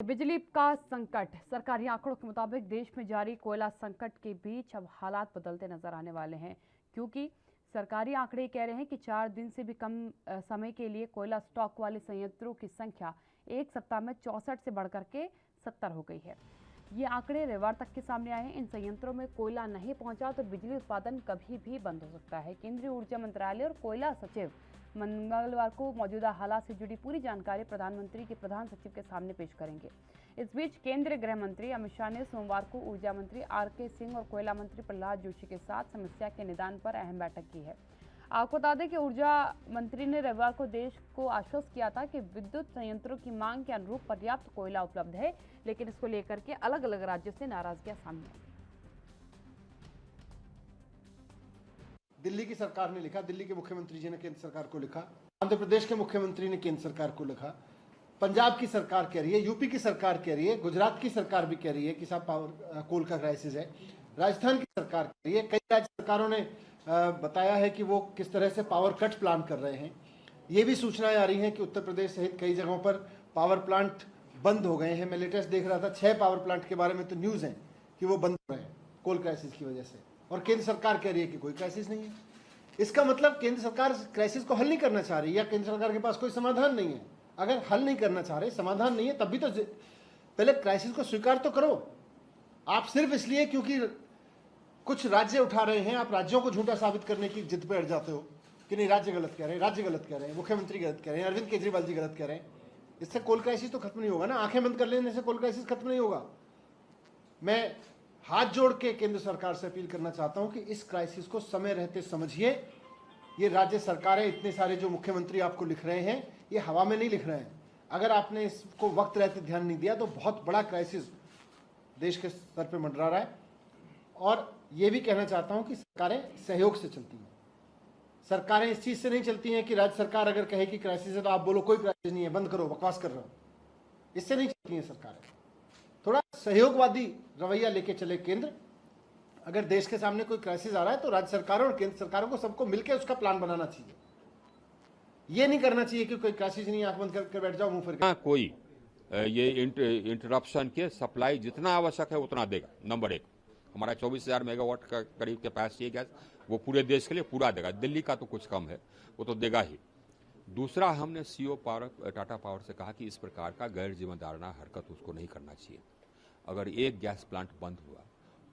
बिजली का संकट। सरकारी आंकड़ों के मुताबिक देश में जारी कोयला संकट के बीच अब हालात बदलते नजर आने वाले हैं, क्योंकि सरकारी आंकड़े कह रहे हैं कि 4 दिन से भी कम समय के लिए कोयला स्टॉक वाले संयंत्रों की संख्या एक सप्ताह में 64 से बढ़कर के 70 हो गई है। ये आंकड़े रविवार तक के सामने आए हैं। इन संयंत्रों में कोयला नहीं पहुंचा तो बिजली उत्पादन कभी भी बंद हो सकता है। केंद्रीय ऊर्जा मंत्रालय और कोयला सचिव मंगलवार को मौजूदा हालात से जुड़ी पूरी जानकारी प्रधानमंत्री के प्रधान सचिव के सामने पेश करेंगे। इस बीच केंद्रीय गृह मंत्री अमित शाह ने सोमवार को ऊर्जा मंत्री आर.के. सिंह और कोयला मंत्री प्रहलाद जोशी के साथ समस्या के निदान पर अहम बैठक की है। आपको बता दें कि ऊर्जा मंत्री ने रविवार को देश को आश्वस्त किया था कि विद्युत संयंत्रों की मांग के अनुरूप पर्याप्त कोयला उपलब्ध है, लेकिन इसको लेकर के अलग अलग राज्यों से नाराजगियां सामने आई। दिल्ली की सरकार ने लिखा, दिल्ली के मुख्यमंत्री जी ने केंद्र सरकार को लिखा, आंध्र प्रदेश के मुख्यमंत्री ने केंद्र सरकार को लिखा, पंजाब की सरकार कह रही है, यूपी की सरकार कह रही है, गुजरात की सरकार भी कह रही है कि साहब पावर कोल का क्राइसिस है, राजस्थान की सरकार कह रही है। कई राज्य सरकारों ने बताया है कि वो किस तरह से पावर कट प्लान कर रहे हैं। ये भी सूचनाएं आ रही हैं कि उत्तर प्रदेश सहित कई जगहों पर पावर प्लांट बंद हो गए हैं। मैं लेटेस्ट देख रहा था, 6 पावर प्लांट के बारे में तो न्यूज है कि वो बंद हो रहे हैं कोल क्राइसिस की वजह से, और केंद्र सरकार कह रही है कि कोई क्राइसिस नहीं है। इसका मतलब केंद्र सरकार क्राइसिस को हल नहीं करना चाह रही, या केंद्र सरकार के पास कोई समाधान नहीं है। अगर हल नहीं करना चाह रहे, समाधान नहीं है, तब भी तो पहले क्राइसिस को स्वीकार तो करो। आप सिर्फ इसलिए क्योंकि कुछ राज्य उठा रहे हैं, आप राज्यों को झूठा साबित करने की जिद पे अड़ जाते हो कि नहीं राज्य गलत कह रहे हैं, राज्य गलत कह रहे हैं, मुख्यमंत्री गलत कह रहे हैं, अरविंद केजरीवाल जी गलत कह रहे हैं। इससे कोल क्राइसिस तो खत्म नहीं होगा ना। आंखें बंद कर लेने से कोल क्राइसिस खत्म नहीं होगा। मैं हाथ जोड़ के केंद्र सरकार से अपील करना चाहता हूं कि इस क्राइसिस को समय रहते समझिए। ये राज्य सरकारें, इतने सारे जो मुख्यमंत्री आपको लिख रहे हैं, ये हवा में नहीं लिख रहे हैं। अगर आपने इसको वक्त रहते ध्यान नहीं दिया तो बहुत बड़ा क्राइसिस देश के स्तर पे मंडरा रहा है। और ये भी कहना चाहता हूं कि सरकारें सहयोग से चलती हैं। सरकारें इस चीज से नहीं चलती हैं कि राज्य सरकार अगर कहे कि क्राइसिस है तो आप बोलो कोई क्राइसिस नहीं है, बंद करो, बकवास कर रहे हो। इससे नहीं चलती हैं सरकारें। थोड़ा सहयोगवादी रवैया लेके चले केंद्र। अगर देश के सामने कोई क्राइसिस आ रहा है तो राज्य सरकारों और केंद्र सरकारों को सबको मिलकर उसका प्लान बनाना चाहिए। ये नहीं करना चाहिए कि कोई क्राइसिस नहीं, आंख बंद करके बैठ जाओ, मुंह फिर के। कोई ये इंटरप्शन के सप्लाई जितना आवश्यक है उतना देगा। नंबर 1, हमारा 24,000 मेगावाट का करीब कैपेसिटी है गैस, वो पूरे देश के लिए पूरा देगा। दिल्ली का तो कुछ कम है, वो तो देगा ही। दूसरा, हमने सीईओ टाटा पावर से कहा कि इस प्रकार का गैर जिम्मेदाराना हरकत उसको नहीं करना चाहिए। अगर एक गैस प्लांट बंद हुआ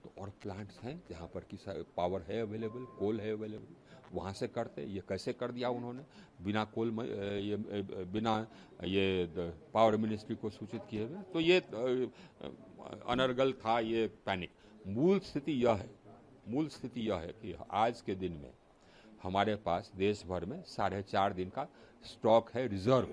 तो और प्लांट्स हैं जहाँ पर कि पावर है अवेलेबल, कोल है अवेलेबल, वहाँ से करते। ये कैसे कर दिया उन्होंने, बिना कोल में बिना ये पावर मिनिस्ट्री को सूचित किए हुए। तो ये अनर्गल था, ये पैनिक। मूल स्थिति यह है कि आज के दिन में हमारे पास देश भर में 4.5 दिन का स्टॉक है, रिजर्व।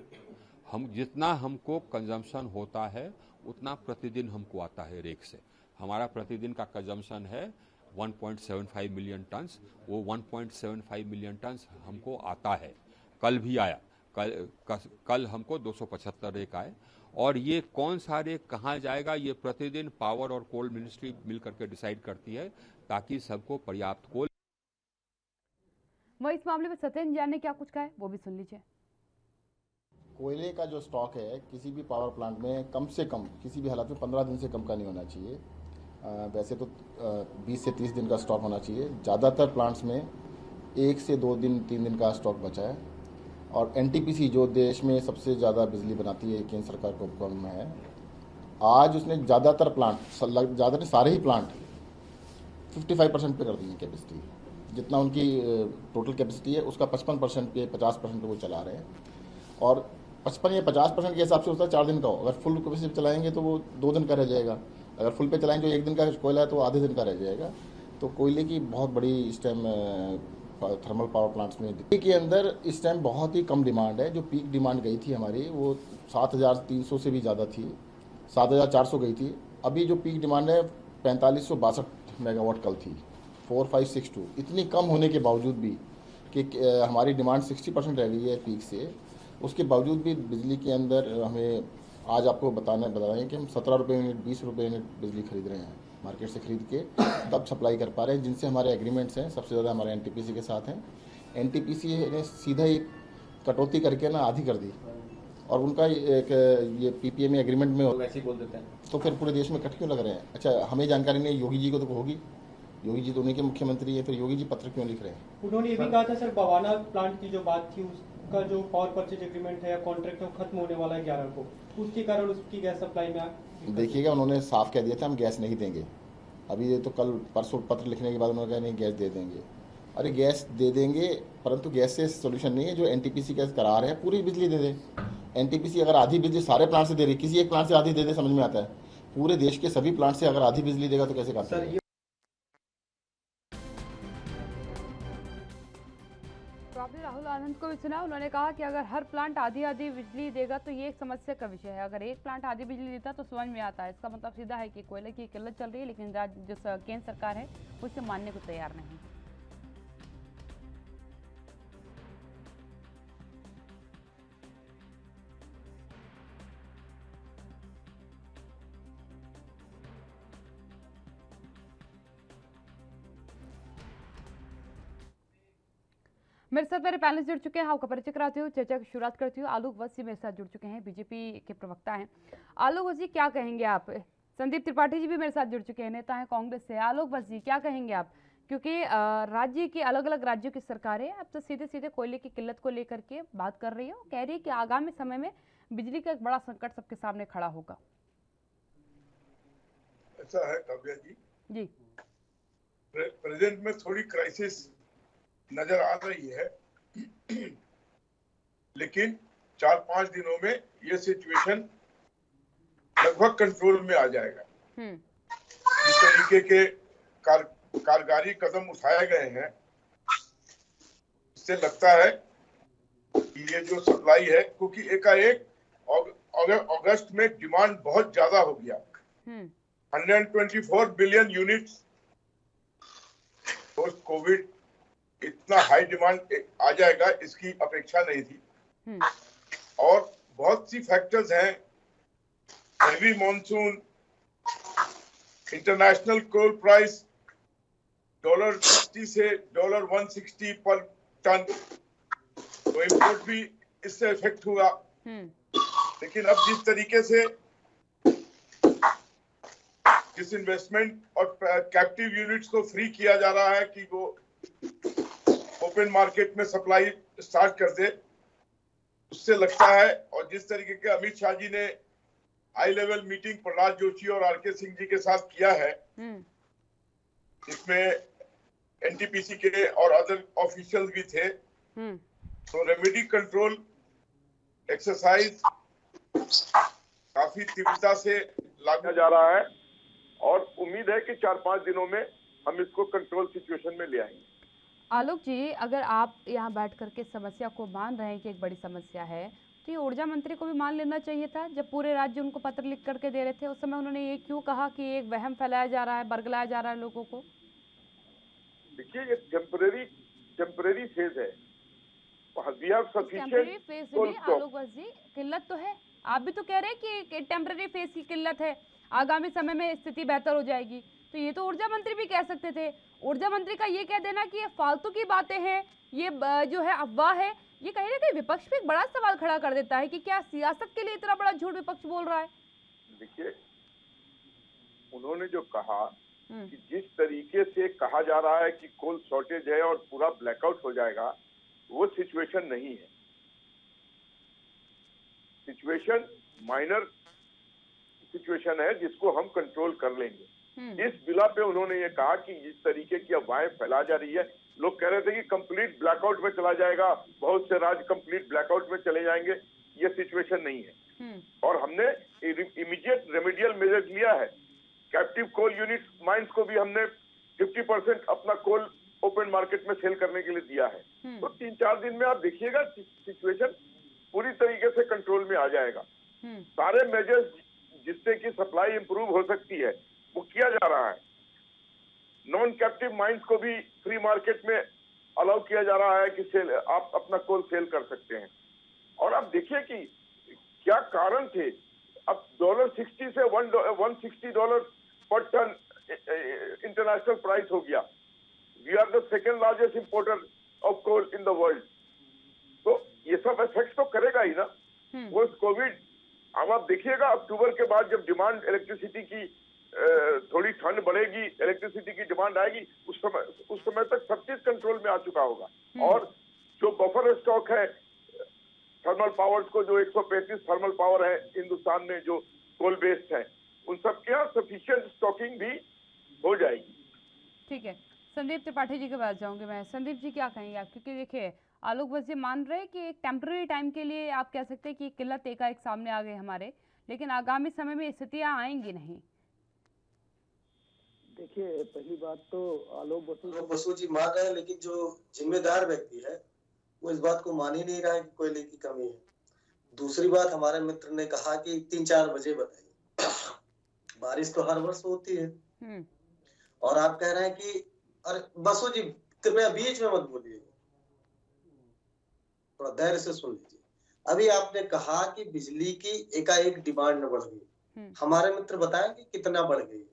हम जितना हमको कंजम्पशन होता है उतना प्रतिदिन हमको आता है रेक से। हमारा प्रतिदिन का कंजम्पशन है 1.75 मिलियन टन्स। वो 1.75 मिलियन टन्स हमको आता है। कल भी आया, कल हमको 275 रेक आए। और ये कौन सा रेक कहाँ जाएगा, ये प्रतिदिन पावर और कोल मिनिस्ट्री मिलकर के डिसाइड करती है, ताकि सबको पर्याप्त कोल। वहीं इस मामले में सत्येंद्र जैन ने क्या कुछ कहा है वो भी सुन लीजिए। कोयले का जो स्टॉक है किसी भी पावर प्लांट में कम से कम किसी भी हालत में 15 दिन से कम का नहीं होना चाहिए। वैसे तो 20 से 30 दिन का स्टॉक होना चाहिए। ज़्यादातर प्लांट्स में 1 से 2 दिन 3 दिन का स्टॉक बचा है। और एनटीपीसी जो देश में सबसे ज़्यादा बिजली बनाती है, केंद्र सरकार को उपक्रम में है, आज उसने ज़्यादातर प्लांट, ज़्यादातर सारे ही प्लांट 55% पे कर दी है कैपेसिटी। जितना उनकी टोटल कैपेसिटी है उसका 55% पे 50% पे वो चला रहे हैं। और 55 या 50% के हिसाब से होता है 4 दिन का हो। अगर फुल कैपेसिटी चलाएंगे तो वो 2 दिन का रह जाएगा। अगर फुल पे चलाएंगे जो 1 दिन का कोयला है तो आधे दिन का रह जाएगा। तो कोयले की बहुत बड़ी इस टाइम थर्मल पावर प्लांट्स में दिल्ली के अंदर इस टाइम बहुत ही कम डिमांड है। जो पीक डिमांड गई थी हमारी वो 7,300 से भी ज़्यादा थी, 7,400 गई थी। अभी जो पीक डिमांड है 4562 मेगावाट कल थी, 4562। इतनी कम होने के बावजूद भी कि हमारी डिमांड 60% रह गई है पीक से, उसके बावजूद भी बिजली के अंदर हमें आज आपको बताएं कि हम 17 रुपये यूनिट, 20 रुपये यूनिट बिजली खरीद रहे हैं मार्केट से खरीद के, तब सप्लाई कर पा रहे हैं। जिनसे हमारे एग्रीमेंट्स हैं सबसे ज़्यादा हमारे एनटीपीसी के साथ हैं। एनटीपीसी ने सीधा ही कटौती करके ना आधी कर दी और उनका एक ये पीपीए में एग्रीमेंट में ऐसे ही बोल देते हैं, तो फिर पूरे देश में कट क्यों लग रहे हैं? अच्छा, हमें जानकारी नहीं, योगी जी को तो होगी, योगी जी तो उन्हीं के मुख्यमंत्री है, फिर योगी जी पत्र क्यों लिख रहे हैं? उन्होंने ये भी कहा था सर, बवाना प्लांट की जो बात थी उसका जो पावर परचेज एग्रीमेंट है या कॉन्ट्रैक्ट है वो खत्म होने वाला है 11 को, उसके कारण उसकी गैस सप्लाई में देखिएगा, उन्होंने साफ कह दिया था हम गैस नहीं देंगे। अभी ये तो कल परसों पत्र लिखने के बाद उन्होंने कहा नहीं गैस दे देंगे। अरे गैस दे देंगे, परंतु गैस से सोल्यूशन नहीं है। जो एनटीपीसी का करार है पूरी बिजली दे दे। एनटीपीसी अगर आधी बिजली सारे प्लांट से दे रही, किसी एक प्लांट से आधी दे दे, समझ में आता है। पूरे देश के सभी प्लांट से अगर आधी बिजली देगा तो कैसे काम करेगा? तो आपने राहुल आनंद को भी सुना, उन्होंने कहा कि अगर हर प्लांट आधी आधी बिजली देगा तो ये एक समस्या का विषय है। अगर एक प्लांट आधी बिजली देता तो समझ में आता है। इसका मतलब सीधा है कि कोयले की किल्लत चल रही है, लेकिन जो केंद्र सरकार है वो इसे मानने को तैयार नहीं। मेरे साथ मेरे पैनलिस्ट जुड़ चुके हैं, आपका परिचय कराती हूँ, चर्चा की शुरुआत करती हूँ। आलोक वसी मेरे साथ जुड़ चुके हैं, बीजेपी के प्रवक्ता हैं। आलोक वसी, क्या कहेंगे आप? संदीप त्रिपाठी जी भी मेरे साथ जुड़ चुके हैं, नेता हैं कांग्रेस से। आलोक वसी, क्या कहेंगे आप? क्योंकि राज्य की अलग अलग राज्यों की सरकारें अब तो सीधे सीधे कोयले की किल्लत को लेकर के बात कर रही है, कह रही है कि आगामी समय में बिजली का एक बड़ा संकट सबके सामने खड़ा होगा। ऐसा है काव्या जी, प्रेजेंट में थोड़ी क्राइसिस नजर आ रही है, लेकिन 4-5 दिनों में ये सिचुएशन लगभग कंट्रोल में आ जाएगा। जिस तरीके के कारगारी कदम उठाए गए हैं, इससे लगता है कि ये जो सप्लाई है, क्योंकि एकाएक अगस्त में डिमांड बहुत ज्यादा हो गया, 124 बिलियन यूनिट्स। पोस्ट कोविड इतना हाई डिमांड आ जाएगा इसकी अपेक्षा नहीं थी। और बहुत सी फैक्टर्स हैं, हेवी मॉनसून, इंटरनेशनल कोल प्राइस $60 से $160 पर टन, तो इंपोर्ट भी इससे इफेक्ट हुआ। लेकिन अब जिस तरीके से डिसइन्वेस्टमेंट और कैप्टिव यूनिट्स को फ्री किया जा रहा है कि वो ओपन मार्केट में सप्लाई स्टार्ट कर दे, उससे लगता है, और जिस तरीके के अमित शाह जी ने high level meeting Prahlad Joshi और आरके सिंह जी के साथ किया है, इसमें एनटीपीसी के और अदर ऑफिशियल भी थे, तो रेमेडी कंट्रोल एक्सरसाइज काफी तीव्रता से लागू जा रहा है और उम्मीद है कि 4-5 दिनों में हम इसको कंट्रोल सिचुएशन में ले आएंगे। आलोक जी, अगर आप यहाँ बैठ करके समस्या को मान रहे हैं कि एक बड़ी समस्या है, तो ये ऊर्जा मंत्री को भी मान लेना चाहिए था। जब पूरे राज्य उनको पत्र लिख करके दे रहे थे, उस समय उन्होंने ये क्यों कहा कि एक वहम फैलाया जा रहा है, बरगलाया जा रहा है लोगों को? देखिए, ये टेम्परेरी फेज है। टेम्परेरी फेज में आलोक जी किल्लत तो है, आप भी तो कह रहे हैं कि टेम्परेरी फेज की किल्लत है, आगामी समय में स्थिति बेहतर हो जाएगी। तो ये तो ऊर्जा मंत्री भी कह सकते थे। ऊर्जा मंत्री का ये कह देना कि ये फालतू की बातें हैं, ये जो है अफवाह है, ये कहीं ना कहीं विपक्ष पे एक बड़ा सवाल खड़ा कर देता है कि क्या सियासत के लिए इतना बड़ा झूठ विपक्ष बोल रहा है। देखिए, उन्होंने जो कहा कि जिस तरीके से कहा जा रहा है कि कोल शॉर्टेज है और पूरा ब्लैकआउट हो जाएगा, वो सिचुएशन नहीं है। सिचुएशन माइनर सिचुएशन है जिसको हम कंट्रोल कर लेंगे। इस बिला पे उन्होंने ये कहा कि जिस तरीके की अफवाहें फैला जा रही है, लोग कह रहे थे कि कंप्लीट ब्लैकआउट में चला जाएगा, बहुत से राज्य कंप्लीट ब्लैकआउट में चले जाएंगे, ये सिचुएशन नहीं है। और हमने इमीडिएट रेमेडियल मेजर्स लिया है। कैप्टिव कोल यूनिट माइंस को भी हमने 50% अपना कोल ओपन मार्केट में सेल करने के लिए दिया है। तो 3-4 दिन में आप देखिएगा सिचुएशन पूरी तरीके से कंट्रोल में आ जाएगा। सारे मेजर्स जिससे कि सप्लाई इंप्रूव हो सकती है वो किया जा रहा है। नॉन कैप्टिव माइंस को भी फ्री मार्केट में अलाउ किया जा रहा है कि सेल, आप अपना कोल सेल कर सकते हैं। और आप देखिए कि क्या कारण थे। अब $60 से $160 पर टन इंटरनेशनल प्राइस हो गया। We are the second largest importer of coal in the world. तो ये सब इफेक्ट तो करेगा ही ना। पोस्ट कोविड अब आप देखिएगा अक्टूबर के बाद जब डिमांड इलेक्ट्रिसिटी की थोड़ी ठंड बढ़ेगी, इलेक्ट्रिसिटी की डिमांड आएगी, उस समय तक सब चीज कंट्रोल में आ चुका होगा। और जो बफर स्टॉक है थर्मल पावर्स को, जो 135 थर्मल पावर है हिंदुस्तान में जो कोल बेस्ड है, उन सब के यहाँ सफिशिएंट स्टॉकिंग भी हो जाएगी। ठीक है, संदीप त्रिपाठी जी के पास जाऊंगी मैं। संदीप जी क्या कहेंगे आप, क्योंकि देखिए आलोक बस ये मान रहे हैं कि एक टेम्पररी टाइम के लिए आप कह सकते हैं कि किल्लत एकाएक सामने आ गई हमारे, लेकिन आगामी समय में स्थितियां आएंगी नहीं। देखिए, पहली बात तो आलोक बसु जी मान रहे हैं, लेकिन जो जिम्मेदार व्यक्ति है वो इस बात को मान ही नहीं रहा है कि कोयले की कमी है। दूसरी बात, हमारे मित्र ने कहा कि 3-4 बजे बताइए। बारिश तो हर वर्ष होती है और आप कह रहे हैं कि अरे बसु जी कृपया बीच में मत बोलिए, थोड़ा धैर्य से सुन लीजिए। अभी आपने कहा कि बिजली की एकाएक डिमांड बढ़ गई। हमारे मित्र बताएंगे कितना बढ़ गई।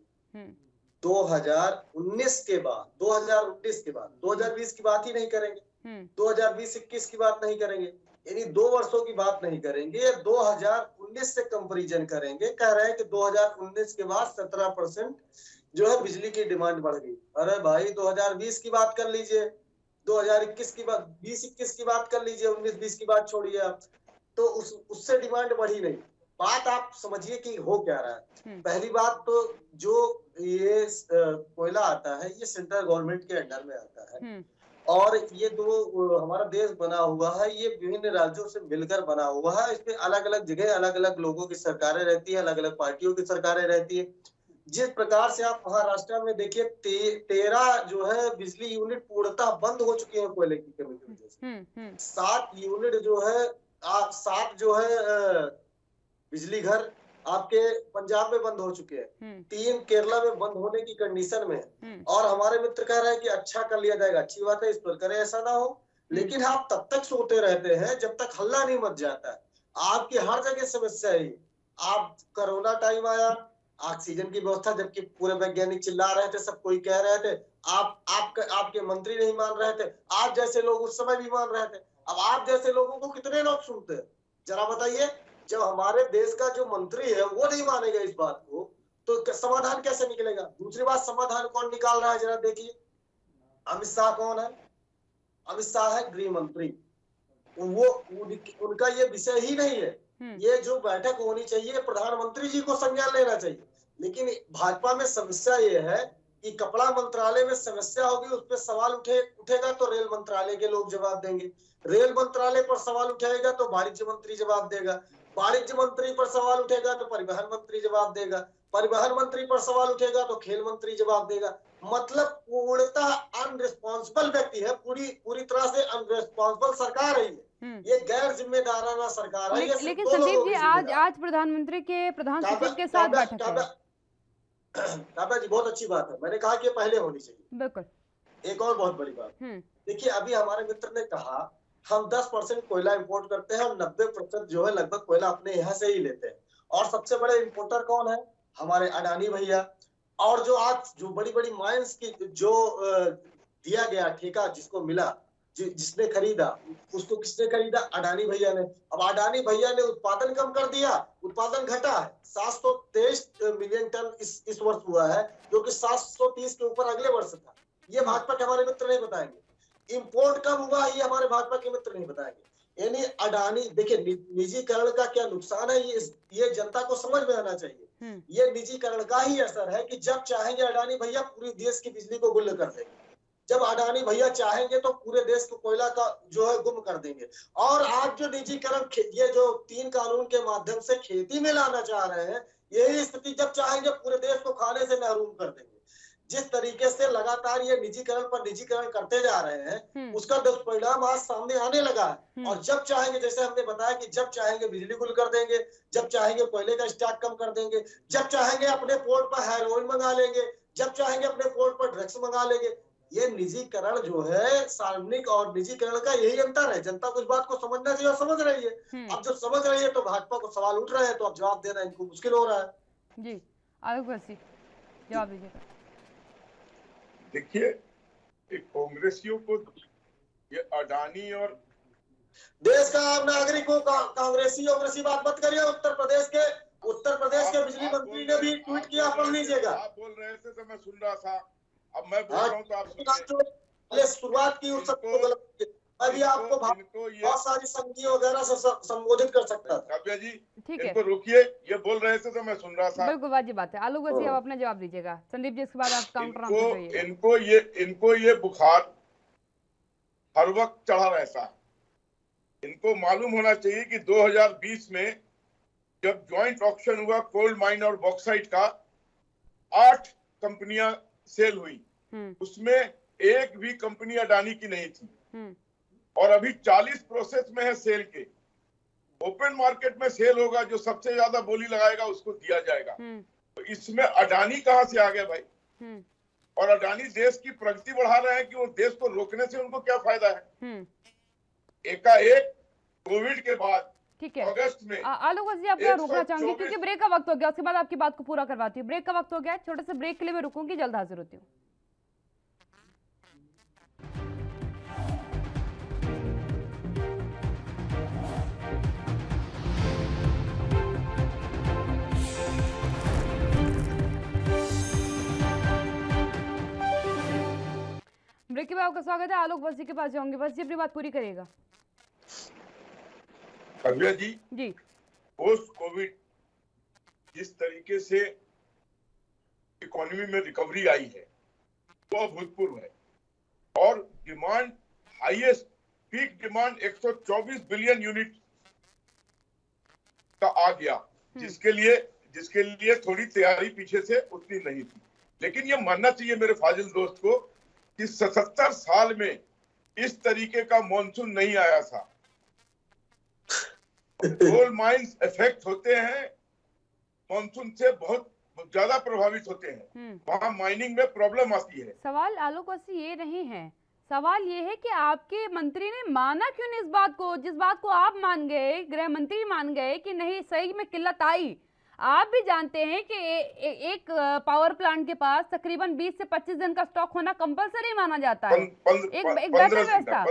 2019 के बाद, 2019 के बाद, 2020 की बात ही नहीं करेंगे, 2020-21 की बात नहीं करेंगे, यानी 2 वर्षों की बात नहीं करेंगे, 2019 से कंपैरिजन करेंगे। कह रहे हैं कि 2019 के बाद 17% जो है बिजली की डिमांड बढ़ गई। अरे भाई 2020 की बात कर लीजिए, 2021 की बात, 20-21 की बात कर लीजिए, 19-20 की बात छोड़िए आप, तो उससे डिमांड बढ़ी नहीं। बात आप समझिए कि हो क्या रहा है। पहली बात तो जो ये कोयला आता है ये सेंट्रल गवर्नमेंट के अंडर में आता है और ये जो हमारा देश बना हुआ है ये विभिन्न राज्यों से मिलकर बना हुआ है। इसमें अलग अलग जगह अलग अलग लोगों की सरकारें रहती है, अलग अलग पार्टियों की सरकारें रहती है। जिस प्रकार से आप महाराष्ट्र में देखिए 13 जो है बिजली यूनिट पूर्णतः बंद हो चुकी है कोयले की कमी की वजह से। 7 यूनिट जो है 7 जो है बिजली घर आपके पंजाब में बंद हो चुके हैं, 3 केरला में बंद होने की कंडीशन में है। और हमारे मित्र कह रहे हैं कि अच्छा कर लिया जाएगा। अच्छी बात है, इस पर करें, ऐसा ना हो, लेकिन आप तब तक सोते रहते हैं जब तक हल्ला नहीं मच जाता है। आपकी हर जगह समस्या है। आप कोरोना टाइम आया, ऑक्सीजन की व्यवस्था, जबकि पूरे वैज्ञानिक चिल्ला रहे थे, सब कोई कह रहे थे, आपके मंत्री नहीं मान रहे थे, आप जैसे लोग उस समय भी मान रहे थे। अब आप जैसे लोगों को कितने लोग सुनते हैं, जरा बताइए। जब हमारे देश का जो मंत्री है वो नहीं मानेगा इस बात को, तो समाधान कैसे निकलेगा? दूसरी बात, समाधान कौन निकाल रहा है जरा देखिए। अमित शाह कौन है? अमित शाह है गृह मंत्री। वो उनका ये विषय ही नहीं है। ये जो बैठक होनी चाहिए प्रधानमंत्री जी को संज्ञान लेना चाहिए। लेकिन भाजपा में समस्या ये है कि कपड़ा मंत्रालय में समस्या होगी, उस पर सवाल उठेगा तो रेल मंत्रालय के लोग जवाब देंगे, रेल मंत्रालय पर सवाल उठाएगा तो वाणिज्य मंत्री जवाब देगा, वाणिज्य मंत्री पर सवाल उठेगा तो परिवहन मंत्री जवाब देगा, परिवहन मंत्री पर सवाल उठेगा तो खेल मंत्री जवाब देगा। मतलब पूर्णतः अनरिस्पॉन्सिबल व्यक्ति है, पूरी तरह से अनरिस्पॉन्सिबल सरकार है ये गैर जिम्मेदाराना सरकार है। लेकिन संदीप जी आज प्रधानमंत्री के प्रधान सचिव के साथ बैठक है। काव्या जी बहुत अच्छी बात है, मैंने कहा कि पहले होनी चाहिए। बिल्कुल। एक और बहुत बड़ी बात, देखिए अभी हमारे मित्र ने कहा हम 10% कोयला इंपोर्ट करते हैं और 90% जो है लगभग कोयला अपने यहाँ से ही लेते हैं। और सबसे बड़े इंपोर्टर कौन है? हमारे अडानी भैया। और जो आज जो बड़ी बड़ी माइंस की जो दिया गया ठेका जिसको मिला, जिसने खरीदा, उसको किसने खरीदा? अडानी भैया ने। अब अडानी भैया ने उत्पादन कम कर दिया, उत्पादन घटा है। 723 मिलियन टन इस वर्ष हुआ है, जो कि 730 के ऊपर अगले वर्ष था। ये भाजपा के हमारे मित्र नहीं बताएंगे। इंपोर्ट कम हुआ, ये हमारे भाजपा के मित्र नहीं बताएंगे। यानी अडानी, देखिए निजीकरण का क्या नुकसान है ये जनता को समझ में आना चाहिए। ये निजीकरण का ही असर है कि जब चाहेंगे अडानी भैया पूरी देश की बिजली को गुल्ल कर देंगे, जब अडानी भैया चाहेंगे तो पूरे देश को कोयला का जो है गुम कर देंगे। और आज जो निजीकरण, ये जो 3 कानून के माध्यम से खेती में लाना चाह रहे हैं, यही स्थिति जब चाहेंगे पूरे देश को खाने से महरूम कर देंगे। जिस तरीके से लगातार ये निजीकरण पर निजीकरण करते जा रहे हैं, उसका दुष्परिणाम आज सामने आने लगा है। और जब चाहेंगे, जैसे हमने बताया कि जब चाहेंगे बिजली गुल कर देंगे, जब चाहेंगे कोयले का स्टॉक कम कर देंगे, जब चाहेंगे अपने पोर्ट पर हेरोइन मंगा लेंगे, जब चाहेंगे अपने पोर्ट पर ड्रग्स मंगा लेंगे। ये निजीकरण जो है, सार्वजनिक और निजीकरण का यही अंतर है। जनता को इस बात को समझना चाहिए और समझ रही है। अब जब समझ रही है तो भाजपा को सवाल उठ रहे हैं, तो अब जवाब देना इनको मुश्किल हो रहा है। जी आलोक बसी जवाब दीजिएगा। देखिए कांग्रेसियों को ये अडानी और देश का आम नागरिक हो, कांग्रेसी बात मत करिए। उत्तर प्रदेश के बिजली मंत्री ने भी ट्वीट किया, पढ़ लीजिएगा। आप बोल रहे थे तो मैं सुन रहा था, अब मैं बोल रहा हूँ तो आप सुनिए। शुरुआत की उस सबको गलत, अभी आपको बहुत सारी संघी वगैरह से संबोधित कर सकता था। काव्या जी ठीक है, इनको रोकिए, ये बोल रहे थे तो मैं सुन रहा था। बिल्कुल वाजिब बात है। आलोक वजीर, अब अपना जवाब दीजिएगा। संदीप जी, इसके बाद आप काउंटर आंसर करिएगा। इनको ये बुखार हर वक्त चढ़ा रहता है। इनको मालूम होना चाहिए कि 2020 में जब ज्वाइंट ऑक्शन हुआ कोल माइन और बॉक्साइट का, 8 कंपनियां सेल हुई, उसमें एक भी कंपनी अडानी की नहीं थी। और अभी 40 प्रोसेस में है सेल के। ओपन मार्केट में सेल होगा, जो सबसे ज्यादा बोली लगाएगा उसको दिया जाएगा। तो इसमें अडानी कहां से आ गया भाई? और अडानी देश की प्रगति बढ़ा रहे हैं कि वो देश को रोकने से उनको क्या फायदा है? एकाएक कोविड के बाद, ठीक है, अगस्त में आलोक वजीर आपका रुकना चाहूंगी क्योंकि ब्रेक का वक्त हो गया। उसके बाद आपकी बात को पूरा करवाती हूँ। ब्रेक का वक्त हो गया है, छोटे से ब्रेक के लिए मैं रुकूंगी, जल्द हाजिर होती हूँ। ब्रेक के बाद आपका स्वागत है। आलोक वजीर के पास जाऊंगी, बस जी अपनी बात पूरी करिएगा। काव्या जी जी, पोस्ट कोविड जिस तरीके से इकोनॉमी में रिकवरी आई है वो अभूतपूर्व है। और demand highest, peak demand 124 billion unit का आ गया, जिसके लिए थोड़ी तैयारी पीछे से उतनी नहीं थी। लेकिन ये मानना चाहिए मेरे फाजिल दोस्त को कि 77 साल में इस तरीके का मॉनसून नहीं आया था। कोल माइंस इफेक्ट होते हैं, मॉनसून से बहुत ज्यादा प्रभावित होते हैं, वहां माइनिंग में प्रॉब्लम आती है। सवाल आलोक वसी ये नहीं है, सवाल ये है कि आपके मंत्री ने माना क्यों नहीं इस बात को, जिस बात को आप मान गए, गृह मंत्री मान गए कि नहीं सही में किल्लत आई। आप भी जानते हैं कि एक पावर प्लांट के पास तकरीबन 20 से 25 दिन का स्टॉक होना कंपलसरी माना जाता है। एक बेहतर व्यवस्था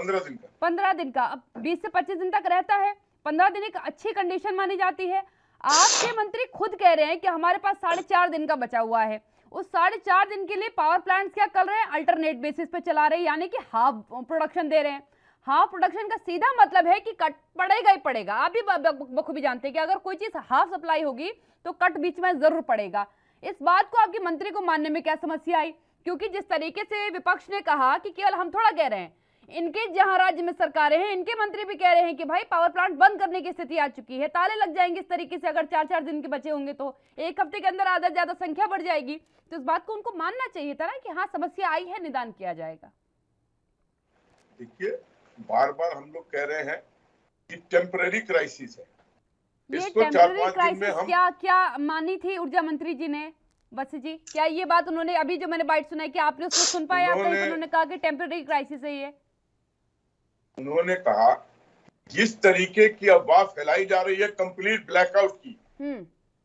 15 दिन का, अब 20 से 25 दिन तक रहता है, 15 दिन एक अच्छी कंडीशन मानी जाती है। आपके मंत्री खुद कह रहे हैं कि हमारे पास 4.5 दिन का बचा हुआ है। उस 4.5 दिन के लिए पावर प्लांट्स क्या कर रहे हैं? अल्टरनेट बेसिस पे चला रहे हैं, यानी कि हाफ प्रोडक्शन दे रहे हैं। हाफ प्रोडक्शन का सीधा मतलब है कि कट पड़ेगा ही पड़ेगा। आप भी बखूबी जानते हैं कि अगर कोई चीज हाफ सप्लाई होगी तो कट बीच में जरूर पड़ेगा। इस बात को आपके मंत्री को मानने में क्या समस्या आई? क्योंकि जिस तरीके से विपक्ष ने कहा कि केवल हम थोड़ा कह रहे हैं, इनके जहां राज्य में सरकारें हैं, इनके मंत्री भी कह रहे हैं कि भाई पावर प्लांट बंद करने की स्थिति आ चुकी है, ताले लग जाएंगे इस तरीके से। अगर 4-4 दिन के बचे होंगे तो एक हफ्ते के अंदर आधा ज्यादा संख्या बढ़ जाएगी। तो इस बात को उनको मानना चाहिए था ना कि हाँ समस्या आई है, निदान किया जाएगा। देखिए, बार बार हम लोग कह रहे हैं कि टेम्परेरी क्राइसिस है। ये टेम्परेरी क्राइसिस क्या मानी थी ऊर्जा मंत्री जी ने? बस जी, क्या ये बात उन्होंने, अभी जो मैंने बाइट सुनाई, कि आपने उसको सुन पाया? उन्होंने कहा कि टेम्परेरी क्राइसिस है ये। उन्होंने कहा जिस तरीके की अफवाह फैलाई जा रही है कंप्लीट ब्लैकआउट की,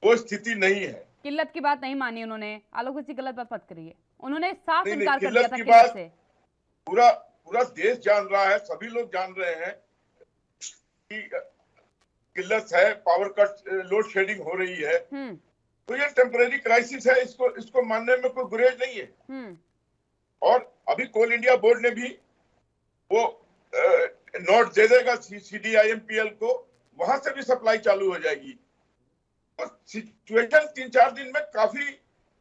वो स्थिति नहीं है। किल्लत की बात नहीं मानी उन्होंने। आलोक जी गलत बात मत करिए, उन्होंने साफ इनकार कर दिया था किल्लत से। पूरा देश जान रहा है, सभी लोग जान रहे हैं कि किल्लत है, पावर कट, लोड शेडिंग हो रही है। तो ये टेम्परेरी क्राइसिस है, इसको मानने में कोई गुरेज नहीं है। और अभी कोल इंडिया बोर्ड ने भी वो नोट दे देगा CDIMPL को, वहां से भी सप्लाई चालू हो जाएगी और सिचुएशन 3-4 दिन में काफी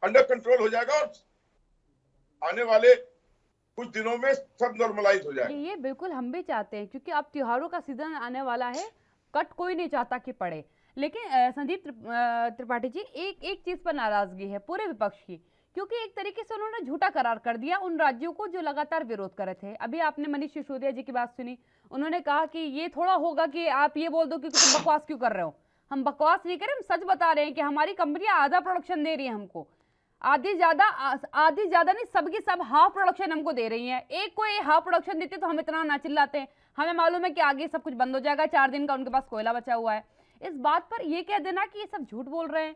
अंडर कंट्रोल हो जाएगा और आने वाले कुछ दिनों में सब नॉर्मलाइज हो जाएगा। ये बिल्कुल हम भी चाहते हैं, क्योंकि अब त्योहारों का सीजन आने वाला है, कट कोई नहीं चाहता कि पड़े। लेकिन संदीप त्रिपाठी जी, एक चीज पर नाराजगी है पूरे विपक्ष की, क्योंकि एक तरीके से उन्होंने झूठा करार कर दिया उन राज्यों को जो लगातार विरोध कर रहे थे। अभी आपने मनीष सिसोदिया जी की बात सुनी, उन्होंने कहा कि ये थोड़ा होगा कि आप ये बोल दो कि तुम बकवास क्यों कर रहे हो। हम बकवास नहीं कर रहे, हम सच बता रहे हैं कि हमारी कंपनियां आधा प्रोडक्शन दे रही है हमको, आधी ज्यादा नहीं, सबकी सब हाफ प्रोडक्शन हमको दे रही है। एक कोई हाफ प्रोडक्शन देते तो हम इतना ना चिल्लाते हैं। हमें मालूम है कि आगे सब कुछ बंद हो जाएगा, 4 दिन का उनके पास कोयला बचा हुआ है। इस बात पर ये कह देना कि ये सब झूठ बोल रहे हैं,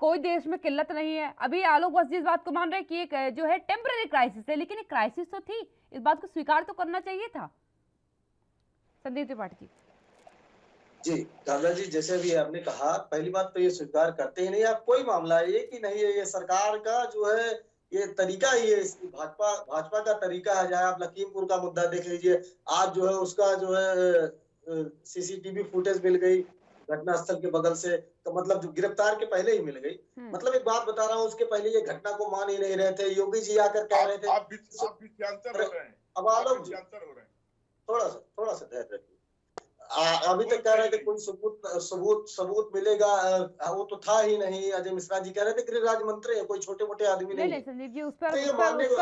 कोई देश में किल्लत नहीं है। अभी आलोक बस जिस बात को मान रहे हैं कि एक जो है टेम्परेरी क्राइसिस है, लेकिन एक क्राइसिस तो थी, इस बात को स्वीकार तो करना चाहिए था। संदीप त्रिपाठी जी दादा जी, जैसे भी आपने कहा, पहली बात तो ये स्वीकार करते ही नहीं आप कोई मामला ये कि नहीं है, ये सरकार का जो है ये तरीका ही है, इसकी भाजपा का तरीका है। चाहे आप लखीमपुर का मुद्दा देख लीजिए, आज जो है उसका जो है सीसीटीवी फुटेज मिल गई घटना स्थल के बगल से, तो मतलब जो गिरफ्तार के पहले ही मिल गई। मतलब एक बात बता रहा हूँ, उसके पहले ये घटना को मान ही नहीं रहे थे। योगी जी आकर कह रहे थे, आप विषयांतर हो रहे हैं, अब आलोक जी थोड़ा सा धैर्य रखिए। अभी तक कह रहे थे कोई सबूत मिलेगा, वो तो था ही नहीं। अजय मिश्रा जी कह रहे थे गृह राज्य मंत्री है, कोई छोटे मोटे आदमी नहीं। संदीप जी उस पर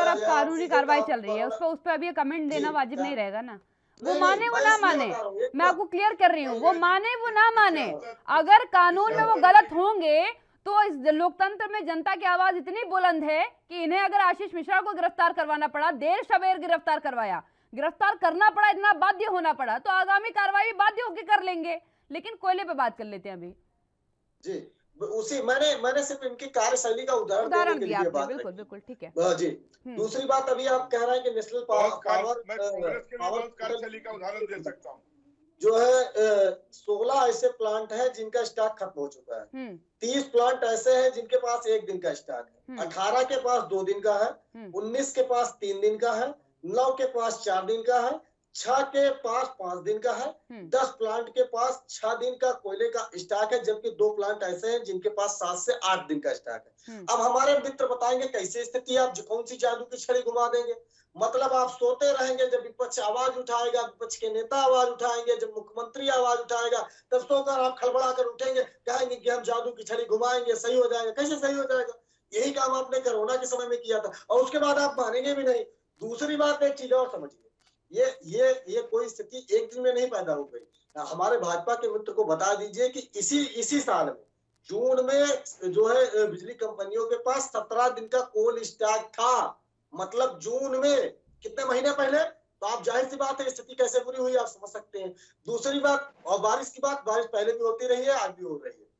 अब कानूनी कार्रवाई चल रही है, उस पर अभी कमेंट देना वाजिब नहीं रहेगा ना। वो माने वो ना माने, मैं आपको क्लियर कर रही हूँ, वो माने वो ना माने, अगर कानून में वो गलत होंगे तो इस लोकतंत्र में जनता की आवाज इतनी बुलंद है कि इन्हें अगर आशीष मिश्रा को गिरफ्तार करवाना पड़ा, देर सवेर गिरफ्तार करना पड़ा, इतना बाध्य होना पड़ा, तो आगामी कार्रवाई भी बाध्य होकर कर लेंगे। लेकिन कोयले पे बात कर लेते हैं अभी जी। उसी मैंने सिर्फ इनकी कार्यशैली का उदाहरण दिया आपने, बिल्कुल बिल्कुल ठीक है जी। दूसरी बात, अभी आप कह रहे हैं कि नेशनल पावर कार्यशैली का उदाहरण दे सकता हूँ। जो है 16 ऐसे प्लांट हैं जिनका स्टॉक खत्म हो चुका है। 30 प्लांट ऐसे हैं जिनके पास 1 दिन का स्टॉक है। 18 के पास 2 दिन का है। 19 के पास 3 दिन का है। 9 के पास 4 दिन का है। 6 के पास 5 दिन का है। 10 प्लांट के पास 6 दिन का कोयले का स्टॉक है, जबकि 2 प्लांट ऐसे हैं जिनके पास 7 से 8 दिन का स्टॉक है। अब हमारे मित्र बताएंगे कैसे स्थिति, आप कौन सी जादू की छड़ी घुमा देंगे? मतलब आप सोते रहेंगे, जब विपक्ष आवाज उठाएगा, विपक्ष के नेता आवाज उठाएंगे, जब मुख्यमंत्री आवाज उठाएगा, तब सोकर आप खड़बड़ा कर उठेंगे, कहेंगे कि हम जादू की छड़ी घुमाएंगे, सही हो जाएगा। कैसे सही हो जाएगा? यही काम आपने कोरोना के समय में किया था, और उसके बाद आप मानेंगे भी नहीं। दूसरी बात, एक चीज और समझिए, ये कोई स्थिति एक दिन में नहीं पैदा हो गई। हमारे भाजपा के मित्र को बता दीजिए कि इसी साल में जून में जो है बिजली कंपनियों के पास 17 दिन का कोल स्टॉक था। मतलब जून में, कितने महीने पहले। तो आप जाहिर सी बात है स्थिति कैसे बुरी हुई आप समझ सकते हैं। दूसरी बात, और बारिश की बात, बारिश पहले भी होती रही है, आज भी हो रही है।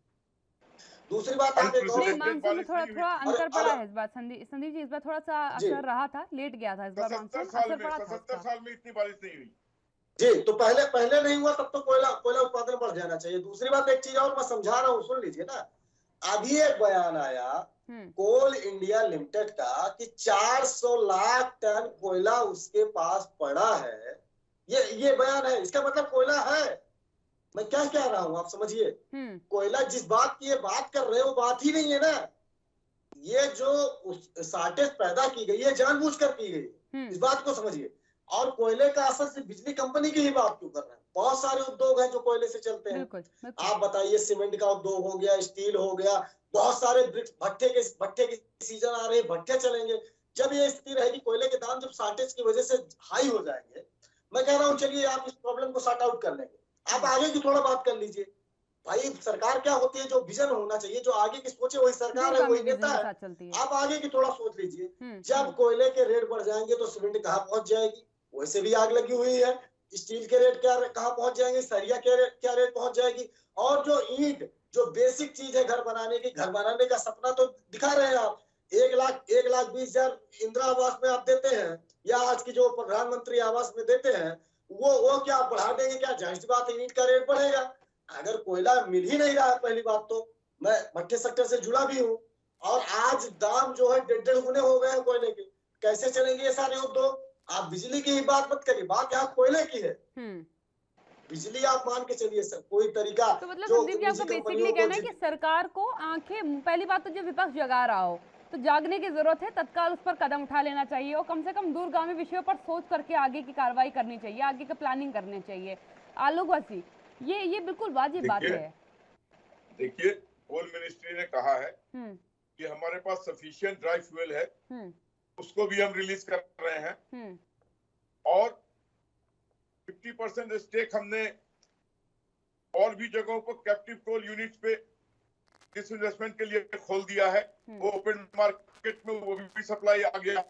दूसरी बात, आप एक और मानसून में थोड़ा अंतर पड़ा है इस बार। संदीप जी इस बार थोड़ा सा असर रहा था, लेट गया था इस बार मानसून। 70 साल में इतनी बारिश नहीं हुई जी। तो पहले नहीं हुआ, तब तो कोयला उत्पादन बढ़ जाना चाहिए। दूसरी बात, एक चीज और मैं समझा रहा हूँ, सुन लीजिए ना। अभी एक बयान आया कोल इंडिया लिमिटेड का कि 400 लाख टन कोयला उसके पास पड़ा है। ये बयान है, इसका मतलब कोयला है। मैं क्या कह रहा हूँ आप समझिए। कोयला जिस बात की ये बात कर रहे हैं वो बात ही नहीं है ना। ये जो शॉर्टेज पैदा की गई है जानबूझकर की गई, इस बात को समझिए। और कोयले का असर सिर्फ बिजली कंपनी की ही बात क्यों कर रहे हैं? बहुत सारे उद्योग हैं जो कोयले से चलते हैं। आप बताइए, सीमेंट का उद्योग हो गया, स्टील हो गया, बहुत सारे भट्टे के सीजन आ रहे हैं, भट्टे चलेंगे। जब ये स्थिति रहेगी, कोयले के दाम जब शॉर्टेज की वजह से हाई हो जाएंगे, मैं कह रहा हूँ चलिए आप इस प्रॉब्लम को सॉर्ट आउट कर लेंगे। आप आगे की थोड़ा बात कर लीजिए भाई। सरकार क्या होती है, जो विजन होना चाहिए, जो आगे की सोचे, वही सरकार है, वही नेता है। आप आगे की थोड़ा सोच लीजिए। जब कोयले के रेट बढ़ जाएंगे तो सीमेंट कहाँ पहुंच जाएगी? वैसे भी आग लगी हुई है। स्टील के रेट कहाँ पहुंच जाएंगे? सरिया के क्या रेट पहुंच जाएगी? और जो ईंट, जो बेसिक चीज है घर बनाने की, घर बनाने का सपना तो दिखा रहे हैं आप। 1,20,000 इंदिरा आवास में आप देते हैं, या आज की जो प्रधानमंत्री आवास में देते हैं, वो क्या बढ़ा देंगे क्या? जाहिर सी बात है ईंट का रेट बढ़ेगा। अगर कोयला मिल ही नहीं रहा है, पहली बात तो मैं भट्टे सेक्टर से जुड़ा भी हूँ, और आज दाम जो है 1.5 गुने हो गए हैं कोयले के। कैसे चलेंगे ये सारे उद्योग? आप बिजली की ही बात मत करिए, बात यहाँ कोयले की है। बिजली आप मान के चलिए सर, कोई तरीका। तो मतलब संदीप जी आपका बेसिकली कहना है कि सरकार को आंखें, पहली बात तो जब विपक्ष जगा रहा हो तो जागने की जरूरत है, तत्काल उस पर कदम उठा लेना चाहिए, और कम से कम दूरगामी विषयों पर सोच करके आगे की कार्रवाई करनी चाहिए, आगे का प्लानिंग करनी चाहिए। आलोक वासी, ये बिल्कुल वाजिब बात है। देखिए, कोल मिनिस्ट्री ने कहा है कि हमारे पास सफिशिएंट ड्राई फ्यूल है, उसको भी हम रिलीज कर रहे हैं, और 50% स्टेक हमने और भी जगहों पर कैप्टिव कोल यूनिट्स पे इस इन्वेस्टमेंट के लिए खोल दिया है। वो ओपन मार्केट में वो भी सप्लाई आ गया।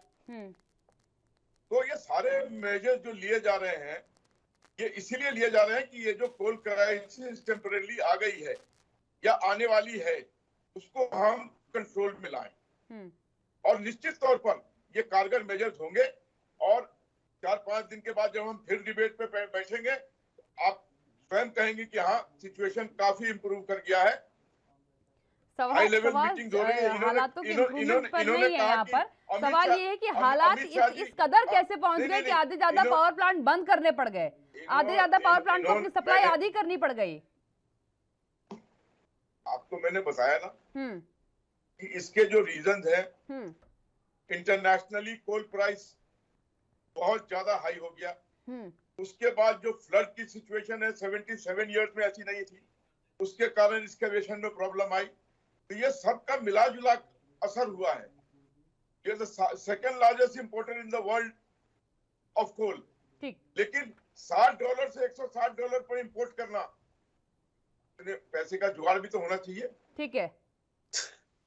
तो ये सारे मेजर्स जो लिए जा रहे हैं, ये इसीलिए लिए जा रहे हैं कि ये जो कोल क्राइसिस टेम्परेरी आ गई है या आने वाली है, उसको हम कंट्रोल में लाएं। और निश्चित तौर पर ये कारगर मेजर्स होंगे, और 4-5 दिन के बाद जब हम फिर डिबेट पे बैठेंगे, आप स्वयं कहेंगे कि हाँ सिचुएशन काफी इंप्रूव कर गया है। हाई लेवल मीटिंग हो रही है, हालातों के इम्प्रूवमेंट पर नहीं है यहाँ पर, सवाल ये है कि हालात इस कदर कैसे पहुंच गए कि आधे ज्यादा पावर प्लांट बंद करने पड़ गए, आधे ज्यादा पावर प्लांट को अपनी सप्लाई आधी करनी पड़ गई। आपको मैंने बताया ना कि इसके जो रीजन है, इंटरनेशनली कोल प्राइस बहुत ज्यादा हाई हो गया, उसके बाद जो फ्लड की सिचुएशन है 77 इयर्स में ऐसी नहीं थी, उसके कारण एक्सकैवेशन में प्रॉब्लम आई, तो ये सबका मिला जुला असर हुआ है। ये the second largest importer in the world of coal, लेकिन $60 से $160 पर इंपोर्ट करना, पैसे का जुगाड़ भी तो होना चाहिए। ठीक है,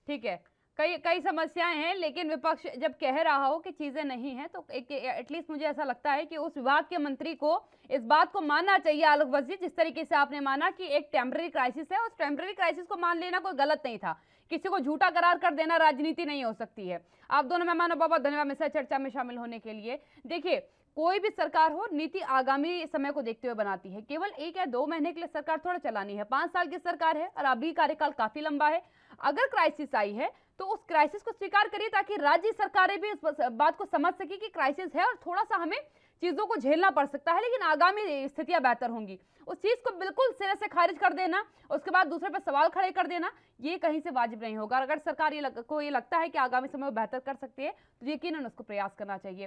ठीक है, कई समस्याएं हैं, लेकिन विपक्ष जब कह रहा हो कि चीजें नहीं हैं तो एटलीस्ट मुझे ऐसा लगता है कि उस विभाग के मंत्री को इस बात को मानना चाहिए, आलोक वजीर, जिस तरीके से आपने माना कि एक टेम्पररी क्राइसिस है, उस टेम्पररी क्राइसिस को मान लेना कोई गलत नहीं था। किसी को झूठा करार कर देना राजनीति नहीं हो सकती है। आप दोनों मेहमानों बहुत धन्यवाद मेरे साथ चर्चा में शामिल होने के लिए। देखिए, कोई भी सरकार हो, नीति आगामी समय को देखते हुए बनाती है। केवल 1 या 2 महीने के लिए सरकार थोड़ा चलानी है, 5 साल की सरकार है और अभी कार्यकाल काफी लंबा है। अगर क्राइसिस आई है तो उस क्राइसिस को स्वीकार करिए, ताकि राज्य सरकारें भी इस बात को समझ सके कि क्राइसिस है और थोड़ा सा हमें चीजों को झेलना पड़ सकता है, लेकिन आगामी स्थितियां बेहतर होंगी। उस चीज को बिल्कुल सिरे से खारिज कर देना, उसके बाद दूसरे पर सवाल खड़े कर देना, ये कहीं से वाजिब नहीं होगा। अगर सरकार को ये लगता है कि आगामी समय में बेहतर कर सकती है तो यकीनन उसको प्रयास करना चाहिए।